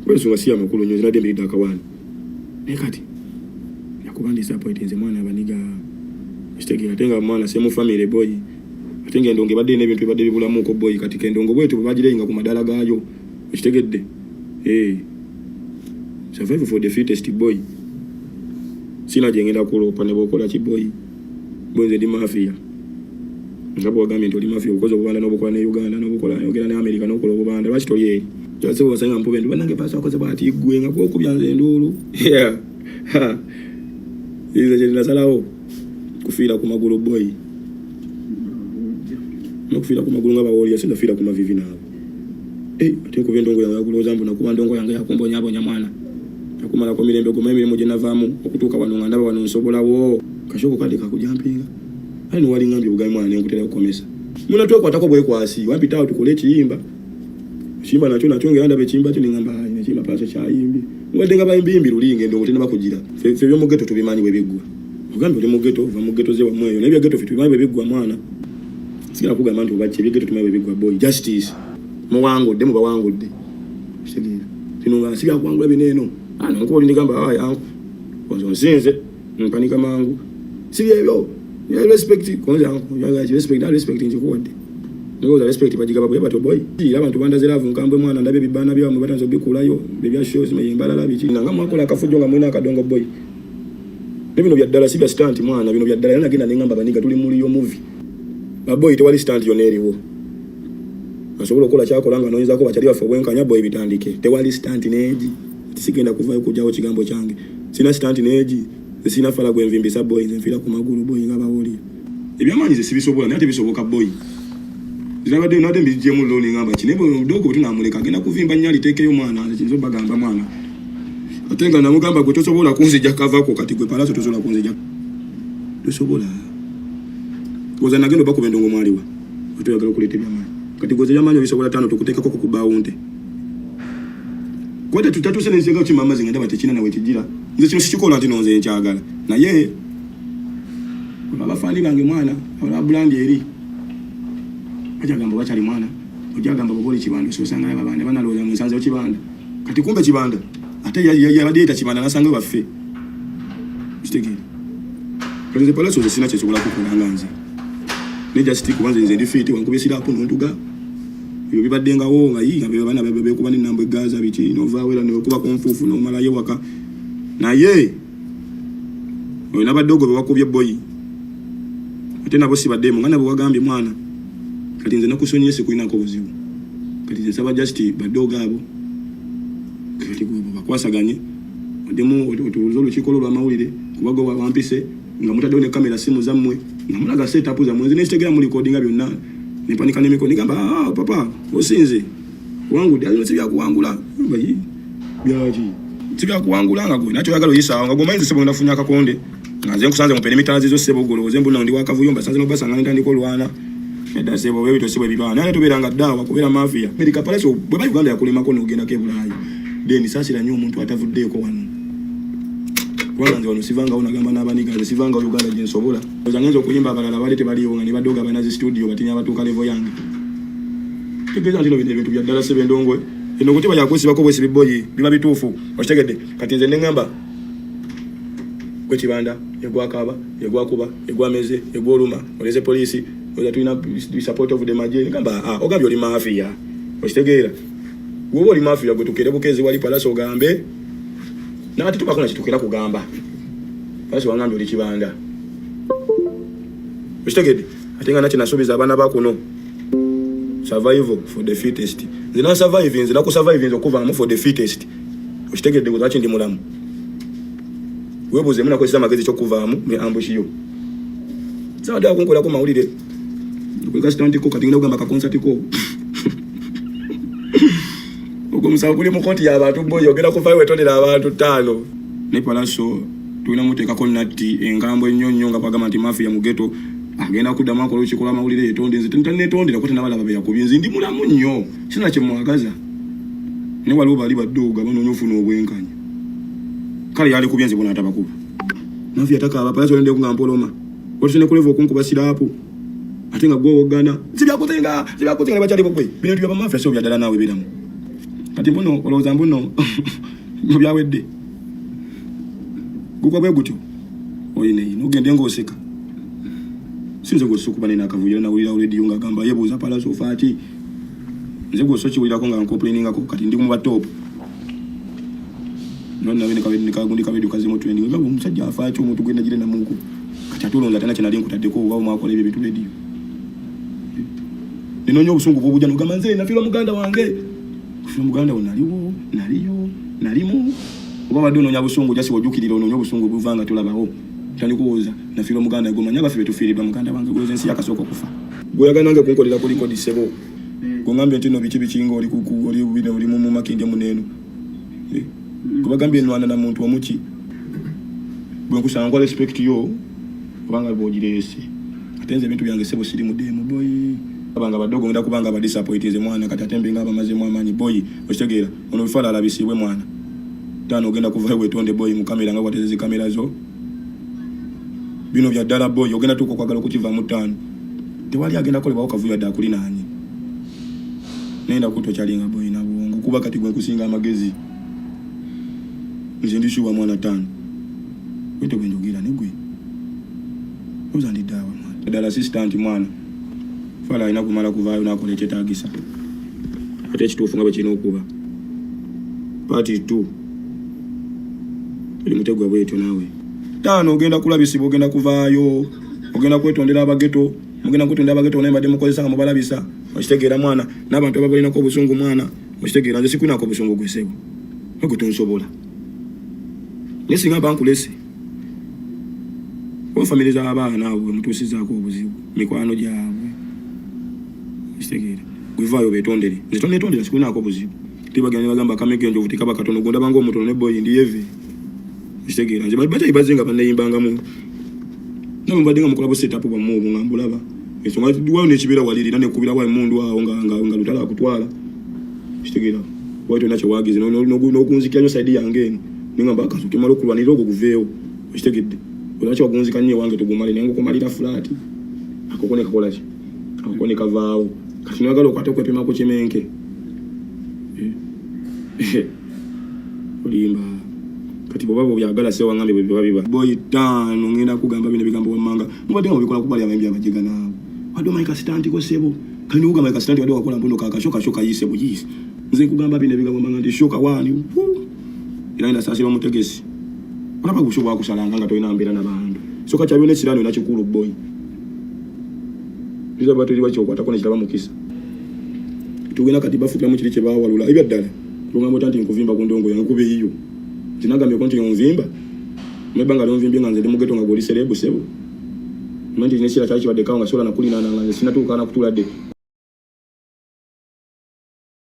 Kweso wasiya makulu nyo zinade mbida kawana. Nekati. Yakubandi disappoint nze mwana abaniga. Mistake atenga mwana semu family boy. Atenga endonge badde nebintu badde bibulamu ko boy katika endongo bwetu bagirenga ku madala gayo. Mishtegedde. Survival for the fittest boy. Sina jengenda kulopa ne bokola ki boy. Bonze di mafia. Ngabo wagamye ntoli mafia ukozo kubanda nobukola ne Uganda nobukola yogera ne America nokola kubanda lwaki toli Twase wasanga mpobe ndo banange pasa akoze bati igwe nga ko kubyanze ndulu. Yeah. Iza jenda salao. Kufira ku magulu boy. Nokufira ku magulu ngaba woli yasinda fira ku mavivi nawo. Atenko bendongo yanga kuloza mbu nakuba ndongo yanga yakombonya abo nyamwana. Nakumala ko mirembe ko mirimo je navamu okutuka wanonga ndaba wanonsobola wo. Kashoko kade kakujampinga. Ani wali ngambi bugai mwana nkutera kukomesa. Muna toko atako boye kwasi wampita utukole chiyimba. Chimba nacho ngenda be chimba tuni ngamba ine chimba pasa cha yimbi. Wadenga ba imbimbi lulinge ndo tena bakugira. Febyo mu ghetto tubimanyi webigwa. Ugambi oli mu ghetto va mu ghetto ze wa mweyo. Na bya ghetto fitu bimanyi webigwa mwana. Sikira kuga mantu bache bya ghetto tumanyi webigwa boy. Justice. Mu wangu de mu bawangu de. Sigira. Tinunga siga kwangula bineno. Ana nko oli ndigamba ayi anko. Kwanza nsinze mpanika mangu. Siga ebyo. Ya respect kwanza anko. Ya respect njikode. Ngoza respect bajiga babo yabato boy. Abantu bandaze love nkambwe mwana ndabe bibana bya mu batanzo bikulayo bebya shows meyembala labi chini nga mwakola akafujonga mwina akadongo boy. Bino bya dala sibya stunt mwana bino bya dala nagenda ningamba baniga tuli muri yo movie. Ba boy tewali stunt yoneri wo. Asobola kola chako langa noyinza ko bachali bafa bwenkanya boy bitandike. Tewali stunt neji. Tisigenda kuva kujawo kigambo change. Sina stunt neji. Sina fala gwemvimbisa boy nfira ku magulu boy ngaba woli. Ebyamanyi zibisobola nate bisoboka boy. Zirabade nade mbije mu loni ngamba kinebo mdogo tunamuleka agenda kuvimba nyali teke yo mwana kinzo bagamba mwana atenga namugamba gwe tosobola kunzija kavako kati gwe palaso tosobola kunzija tosobola koza nagendo bako bendongo mwaliwa otoyagala kulete byamani kati goze yamanyo bisobola tano tukuteka ko kubaunde kwete tutatu sene nsenga chi mama zingenda batechina nawe kijira nze kino sikikola ati nonze nkyagala na ye abafandi bange mwana abulandi eri Ojagamba bachali mwana ojagamba boboli kibanda so sanga ababande banaloza musanze okibanda kati kumbe kibanda ate ya badeta kibanda nasanga baffe kitegere kale pala so sina kyesobola kukulanga nze ne just kubanze nze ndi fit wankubesira apo nontuga yo bibaddenga wo nga yiga bana bebe kuba ni nambo gaza biti nova wela ne kuba konfufu no mala yewaka naye oyo nabadogo bewakubye boy ate nabo sibademo ngana bwagambye mwana kati nze nakusonye siku inako buzibu kati nze saba just badoga abo kati kubo bakwasaganye odemu otuzolo chikolo lwa mawulire kubago wampise nga mutadde ne kamera simu zammwe nga mulaga setup za mwenze ne Instagram recordinga byonna ne panika ne miko nigamba papa osinze wangu dali sibya kuwangula bayi byaji sibya kuwangula nga gwe nacho yagalo yisa nga goma nze sebo ndafunya akakonde nga nze nkusanze mu perimeter zizo sebo golo zembu na ndi wakavuyomba sanze no basa nga ndiko lwana Eda sebo wewe tosebo bibana nane tuberanga dawa kubera mafia America palaso bwe Uganda yakulima ko nogenda ke bulayi deni sasira nyo omuntu atavudde ko wano kwanza nze wano sivanga unagamba n'abaniga sivanga Uganda je nsobola ozangenzo kuyimba abalala bali tebaliyo nga ne badoga banazi studio batinya batuka level yange tegeza ndino bintu bya dala sebe ndongwe eno kuti bayakosi bako bwesi biboyi biba bitufu oshitegedde kati nze nengamba kwe kibanda yegwakaba yegwakuba yegwameze yegwoluma oleze police oza tuina support of the majeni ngamba ogambye oli mafia oshitegera wowe oli mafia gwe tukere bukezi wali palaso ogambe na ati tubakona kitukera kugamba palaso wangambye oli kibanda oshitegedde atenga nachi nasubiza abana bakuno survival for the fittest zina survive nzina ku survive nzo kuva for the fittest oshitegedde kuzachi ndi mulamu webuze muna kwesa magezi cyo kuvaamu me ambush yo sawa da kunkola ko mawulire kulika stand ko katinga ugamba ka concert ko uko musabuli mu konti ya abantu boyo ogera ko fawe tondera abantu 5 ne palaso tulina muteka ko nati engambo ennyonyo nga pagama nti mafia mu ghetto agenda kudama ko luchikola mawulire etonde nze tentane tondera ko tenabala babe yakubinzi ndi mulamu nnyo sina kye mwagaza ne waliwo bali baddoga bano nyofuna obwenkanya kale yali kubyenzi bona atabakuba mafia taka abapalaso nende kungampoloma otine kulevo okunkubasira apo atenga gwo ogana sibya kutenga bachali bokwe bintu bya mafia so byadala nawe biramu kati mbuno olowooza mbuno mu byawedde gukwa bwe gutyo oyine nogende ng'oseka sinze gwosokubane n'akavuyo nawulira olediyo ng'agamba yebuuza palaso ofaati nze gwosokiwulirako nga nkomplainingako kati ndi mu batopu nikagundi kabedu kazimo twendi nga omusajja afaaki omuntu gwenda gire namunku kati atulonza tena kyenali nkutaddeko oba omwakola ebyo bintu lediyo ninoonya obusungu bw'obujja nogamba nze nafiirwa muganda wange kufiirwa muganda wo nalimu oba wadde onoonya busungu jasi wojjukirira onoonya obusungu buvanga tulabawo tandikuwooza nafiirwa muganda gomanya baffe betufiiriddwa muganda wange gwoza ensi yakasooka okufa gweyaga nange kunkolera kulikodi ssebo gongambye nti no biki bikinga oli mu makindye muneeno kubagambye nwana na muntu omuki bwe nkusanga nkola respect yo kubanga bwogirese ate nze ebintu byange ssebo siri mudemu boy abanga badogo ngenda kubanga badisappointize mwana kati ate mbenga abamazemu amaanyi boy okitegeera ono bifala alabisibwe mwana tano ogenda kuva wetonde boy mu kamera nga watezezi kamera zo bino bya ddala boy ogenda tuko kwagala okukiva mu ttaano tewali agenda kolebwawo kavuyo adda akuli nani nenda kutokyalinga boy na bwongo kuba kati gwe nkusinga amagezi nze ndishuwa mwana ttaano wete gwe njogira negwe oza ndiddaawa mwana ddala assistant mwana fala alina kumala kuvaayo nakola ekyetaagisa ate ekituufu nga bwe kirina okuba paati 2 oli mutegwa bwetyo naawe ttaano ogenda kulabisibwa ogenda kuvaayo ogenda kwetondera abageto mugenda kwetondera abageto naye mbadde mukozesa nga mubalabisa okitegeera mwana n'abantu ababalinako obusungu mwana okitegeera nze sikunako obusungu gwesebo ogwe tonsobola naye singa bankulese famire z'abaana abo mutuusizaako obuzibu mikwano gyabwe okitegeera gwevaayo betondere nze tonetondera sikunako obuzibu tibagenda bagamba kamege enjovu tikaba katono gonda banga omutono ne boy ndiyeve okitegeera nze batayibaze nga banayimbangamu nawe mbadde nga mukola busetapu bwamu obwo nga mbulaba ensonga wayo nekibeera walirira nekubira wa emundu awo nga lutala akutwala okitegeera waitu nakyo wagize n'okunzikira nyo saidi yange eno ningamba akaso kimala okulwanira ogwo guveewo okitegedde olwaki wagunzika nnyo ewange tugumale naye ngaokumalira fulaati akoko ne kakola ki akoko ne kavaawo kati noyagala okwate okwepimako kimenke olimba kati bwoba bwobyagala sewo wangambe bwe biba biba boy ttaano ngenda kugamba bino ebigambo wammanga mubadde nga mubikola kubali abayimbi abajega naawe wadde omaika sitanti ko sebo kalina okugamba ika sitanti wadde wakola mbuno kakashoka yise buyise nze nkugamba bino ebigambo wammanga nti shoka wani era ina sasira omutegesi olaba gusho bwakusalanga nga tolina mbeera n'abantu soka kyabyo nekirano nakikulu boy biza batuli bakyokwatako nekiraba mukisa tugenda kati bafutiramu kiri kyebawalula ebyaddala lugambo tanti nkuvimba ku ndongo yange kuba eyiyo tinagambye konti yonvimba mwebanga lyonvimbye nga nze ndi mugeto nga gwoli serebu sebo manti nekira kyali kibadde kawo nga sola nakulinana nga nze sinatuuka nakutula dde